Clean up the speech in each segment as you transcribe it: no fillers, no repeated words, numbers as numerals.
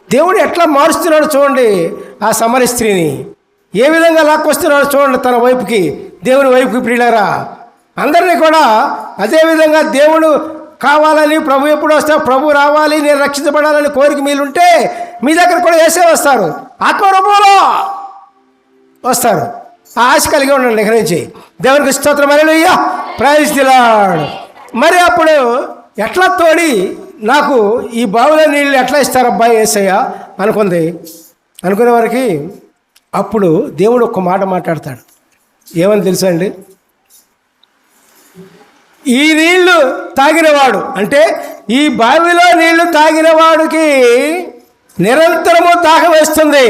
దేవుడు ఎట్లా మారుస్తున్నాడు చూడండి. ఆ సమర స్త్రీని ఏ విధంగా లాక్కొస్తున్నాడు చూడండి తన వైపుకి, దేవుని వైపుకి. ప్రియులారా, అందరినీ కూడా అదేవిధంగా దేవుడు కావాలని, ప్రభు ఎప్పుడు వస్తా, ప్రభు రావాలి, నేను రక్షించబడాలని కోరిక మీలుంటే మీ దగ్గర కూడా వేసే వస్తారు, ఆత్మరూపంలో వస్తారు. ఆ ఆశ కలిగి ఉండండి ఇక నుంచి. దేవునికి స్తోత్రం, హల్లెలూయా, ప్రైజ్ ది లార్డ్. మరి అప్పుడు ఎట్లా తోడి నాకు ఈ బావిలో నీళ్ళు ఎట్లా ఇస్తారబ్బా యేసయ్య అనుకునే వారికి అప్పుడు దేవుడు ఒక్క మాట మాట్లాడతాడు. ఏమని తెలుసా అండి? ఈ నీళ్లు తాగినవాడు, అంటే ఈ బావిలో నీళ్లు తాగినవాడికి నిరంతరము దాహం వేస్తుంది.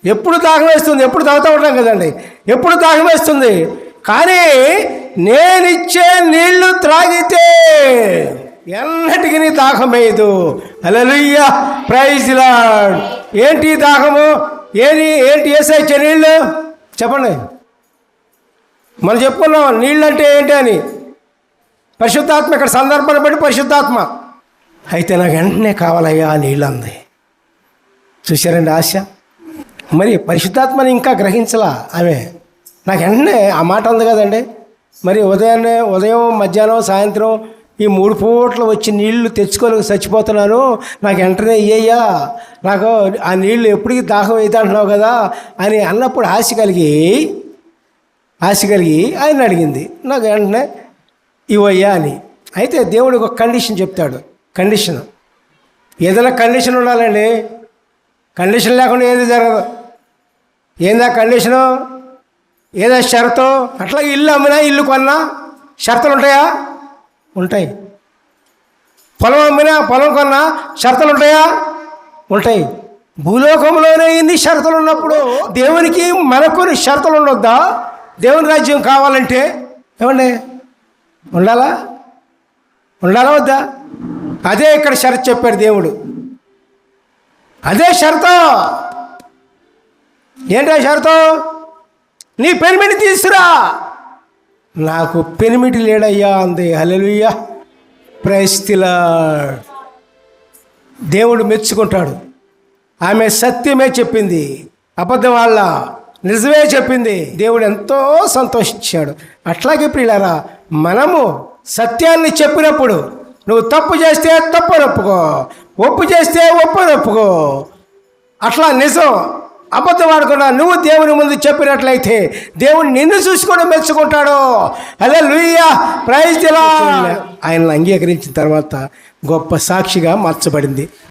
ఎప్పుడు దాహం వేస్తుంది? ఎప్పుడు తాగుతూ ఉంటాం కదండి, ఎప్పుడు దాహం వేస్తుంది. కానీ నేనిచ్చే నీళ్లు త్రాగితే ఎన్నటికి దాహం వేయదు. హల్లెలూయా, ప్రైజ్ ది లార్డ్. ఏంటి దాహము? ఏంటి యేసయ్య ఇచ్చే నీళ్ళు? చెప్పండి. మనం చెప్పుకున్నాం నీళ్ళు అంటే ఏంటి అని. పరిశుద్ధాత్మ, ఇక్కడ సందర్భాన్ని బట్టి పరిశుద్ధాత్మ. అయితే నాకు వెంటనే కావాలయ్యా ఆ నీళ్ళు అంది. చూశారండి ఆశ. మరి పరిశుద్ధాత్మని ఇంకా గ్రహించలా ఆమె. నాకు వెంటనే ఆ మాట ఉంది కదండి. మరి ఉదయం మధ్యాహ్నం సాయంత్రం ఈ 3 పూటలు వచ్చి నీళ్లు తెచ్చుకోలేక చచ్చిపోతున్నాను, నాకు వెంటనే ఇయ్యయ్యా, నాకు ఆ నీళ్లు ఎప్పటికీ దాహం అయితే అంటున్నావు కదా అని అన్నప్పుడు ఆశ కలిగి ఆయన అడిగింది, నాకు వెంటనే ఇవయ్యా అని. అయితే దేవుడికి ఒక కండిషన్ చెప్తాడు. కండిషన్, ఏదైనా కండిషన్ ఉండాలండి. కండిషన్ లేకుండా ఏది జరగదు. ఏందా కండిషను? ఏదో షరతో. అట్లా ఇల్లు అమ్మినా, ఇల్లు కొన్నా షరతులు ఉంటాయా? ఉంటాయి. పొలం అమ్మినా, పొలం కొన్నా షరతులు ఉంటాయా? ఉంటాయి. భూలోకంలోనే ఇన్ని షరతులు ఉన్నప్పుడు దేవునికి మనకు షరతులు ఉండొద్దా? దేవుని రాజ్యం కావాలంటే ఏమండి ఉండాలా వద్దా? అదే ఇక్కడ షరతు చెప్పాడు దేవుడు. అదే షరతు. ఏంటో షరతు? నీ పెనిమిటి తీసురా. నాకు పెనిమిటి లేడయ్యా అంది. హల్లెలూయా, ప్రైజ్ ది లార్డ్. దేవుడు మెచ్చుకుంటాడు. ఆమె సత్యమే చెప్పింది, అబద్ధం వాళ్ళ నిజమే చెప్పింది. దేవుడు ఎంతో సంతోషించాడు. అట్లాగే ప్రియులారా, మనము సత్యాన్ని చెప్పినప్పుడు నువ్వు తప్పు చేస్తే తప్పుని ఒప్పుకో, ఒప్పు చేస్తే ఒప్పుని ఒప్పుకో. అట్లా నిజం అబద్ధం ఆడకుండా నువ్వు దేవుని ముందు చెప్పినట్లయితే దేవుడు నిన్ను చూసుకొని మెచ్చుకుంటాడు. హల్లెలూయా, ప్రైజ్ ది లార్డ్. ఆయనను అంగీకరించిన తర్వాత గొప్ప సాక్షిగా మార్చబడింది.